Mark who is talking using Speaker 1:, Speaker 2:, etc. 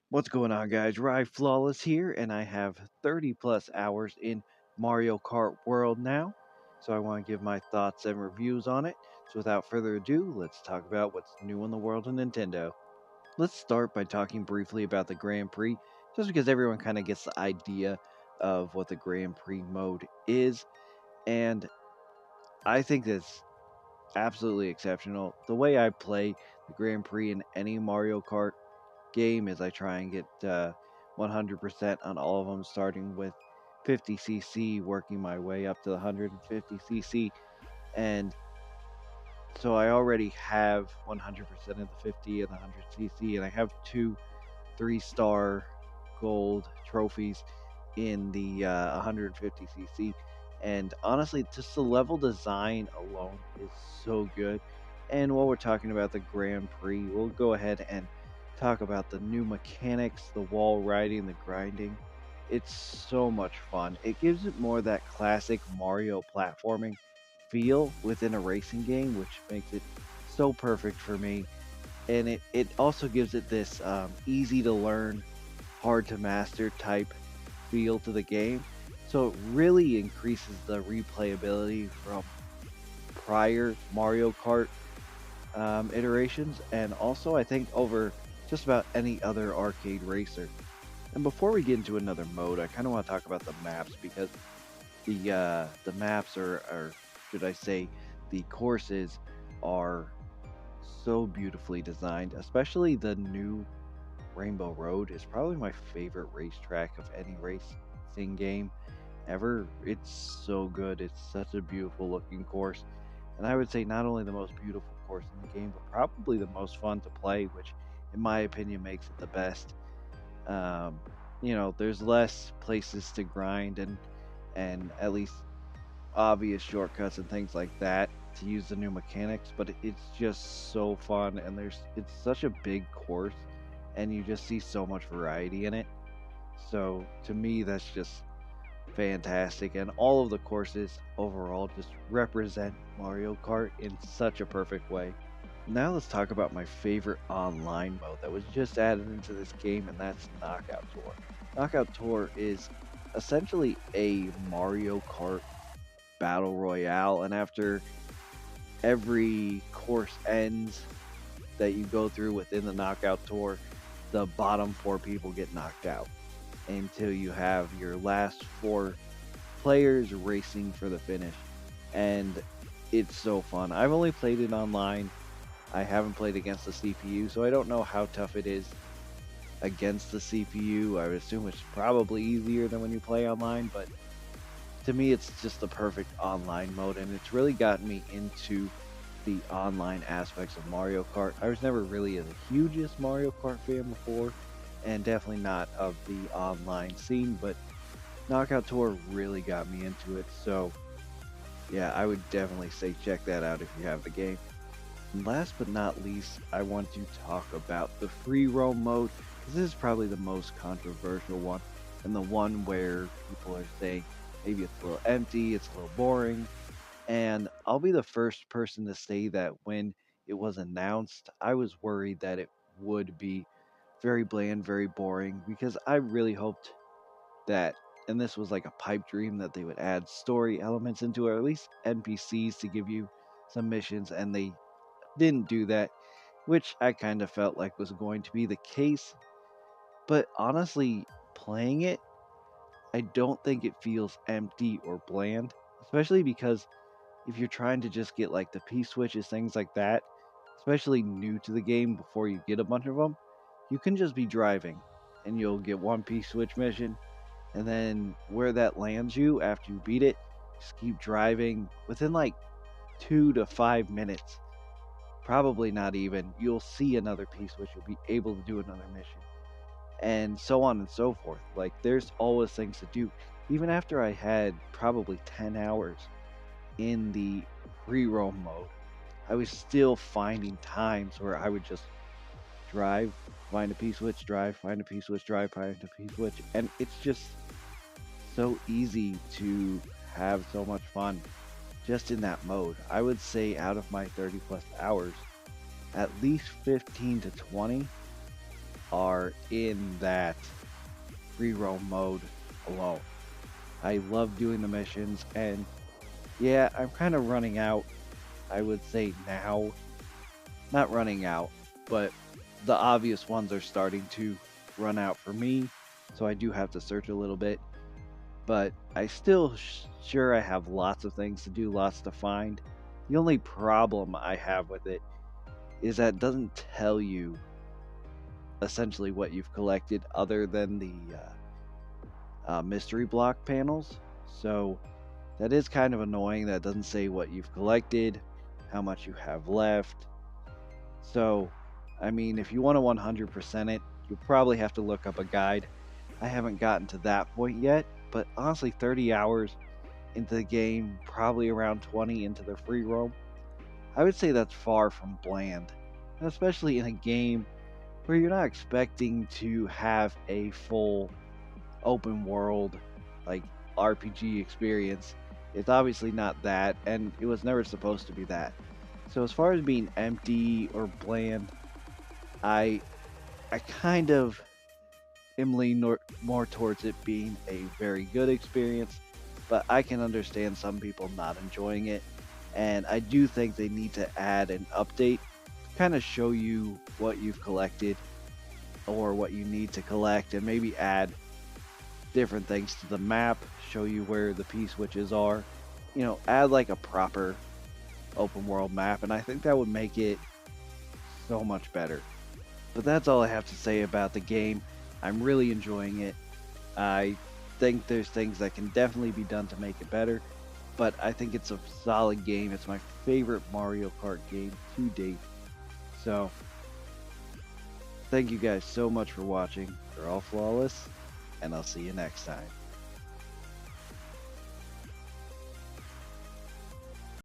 Speaker 1: What's going on, guys? Rye Flawless here, and I have 30 plus hours in Mario Kart World now. So I want to give my thoughts and reviews on it. So without further ado, let's talk about what's new in the world of Nintendo. Let's start by talking briefly about the Grand Prix, just because everyone kind of gets the idea of what the Grand Prix mode is. And I think that's absolutely exceptional. The way I play the Grand Prix in any Mario Kart game is I try and get 100% on all of them, starting with 50cc, working my way up to the 150cc. And so I already have 100% of the 50 and the 100cc, and I have two 3-star gold trophies in the 150cc. And honestly, just the level design alone is so good. And while we're talking about the Grand Prix, we'll go ahead and talk about the new mechanics, the wall riding, the grinding. It's so much fun. It gives it more that classic Mario platforming feel within a racing game, which makes it so perfect for me. And it also gives it this easy to learn, hard to master type feel to the game. So it really increases the replayability from prior Mario Kart iterations, and also I think over just about any other arcade racer. And before we get into another mode, I kind of want to talk about the maps because the maps are, should I say, the courses are so beautifully designed, especially the new Rainbow Road is probably my favorite racetrack of any racing game ever. It's so good. It's such a beautiful looking course. And I would say not only the most beautiful course in the game, but probably the most fun to play, which in my opinion makes it the best. Um, there's less places to grind and at least obvious shortcuts and things like that to use the new mechanics, but it's just so fun, and it's such a big course and you just see so much variety in it. So to me that's just fantastic, and all of the courses overall just represent Mario Kart in such a perfect way. Now let's talk about my favorite online mode that was just added into this game, and that's Knockout Tour. Knockout Tour is essentially a Mario Kart battle royale, and after every course ends that you go through within the Knockout Tour, the bottom four people get knocked out until you have your last four players racing for the finish. And it's so fun. I've only played it online. I haven't played against the CPU, so I don't know how tough it is against the CPU. I would assume it's probably easier than when you play online, but to me it's just the perfect online mode, and it's really gotten me into the online aspects of Mario Kart. I was never really the hugest Mario Kart fan before, and definitely not of the online scene, but Knockout Tour really got me into it. So yeah, I would definitely say check that out if you have the game. And last but not least, I want to talk about the free roam mode, because this is probably the most controversial one, and the one where people are saying maybe it's a little empty, it's a little boring. And I'll be the first person to say that when it was announced, I was worried that it would be very bland, very boring, because I really hoped that, and this was like a pipe dream, that they would add story elements into it, or at least NPCs to give you some missions, and they didn't do that, which I kind of felt like was going to be the case. But honestly, playing it, I don't think it feels empty or bland, especially because if you're trying to just get like the P switches, things like that, especially new to the game before you get a bunch of them, you can just be driving and you'll get one P switch mission, and then where that lands you after you beat it, just keep driving. Within like 2 to 5 minutes, probably not even, you'll see another P switch, you'll be able to do another mission, and so on and so forth. Like, there's always things to do. Even after I had probably 10 hours in the free roam mode, I was still finding times where I would just drive, find a P switch, drive, find a P switch, drive, find a P switch, and it's just so easy to have so much fun just in that mode. I would say out of my 30 plus hours, at least 15 to 20 are in that free roam mode alone. I love doing the missions, and yeah, I'm kind of running out, I would say now. Not running out, but the obvious ones are starting to run out for me, so I do have to search a little bit. But I still sure I have lots of things to do, lots to find. The only problem I have with it is that it doesn't tell you essentially what you've collected other than the mystery block panels. So that is kind of annoying that it doesn't say what you've collected, how much you have left. So, I mean, if you want to 100% it, you'll probably have to look up a guide. I haven't gotten to that point yet, but honestly, 30 hours into the game, probably around 20 into the free roam, I would say that's far from bland. Especially in a game where you're not expecting to have a full open world, like RPG experience. It's obviously not that, and it was never supposed to be that. So as far as being empty or bland, I I kind of am leaning more towards it being a very good experience, but I can understand some people not enjoying it, and I do think they need to add an update to kind of show you what you've collected or what you need to collect, and maybe add different things to the map, show you where the P-switches are, add like a proper open world map, and I think that would make it so much better. But that's all I have to say about the game. I'm really enjoying it. I think there's things that can definitely be done to make it better, but I think it's a solid game. It's my favorite Mario Kart game to date. So, thank you guys so much for watching. They're all flawless, and I'll see you next time.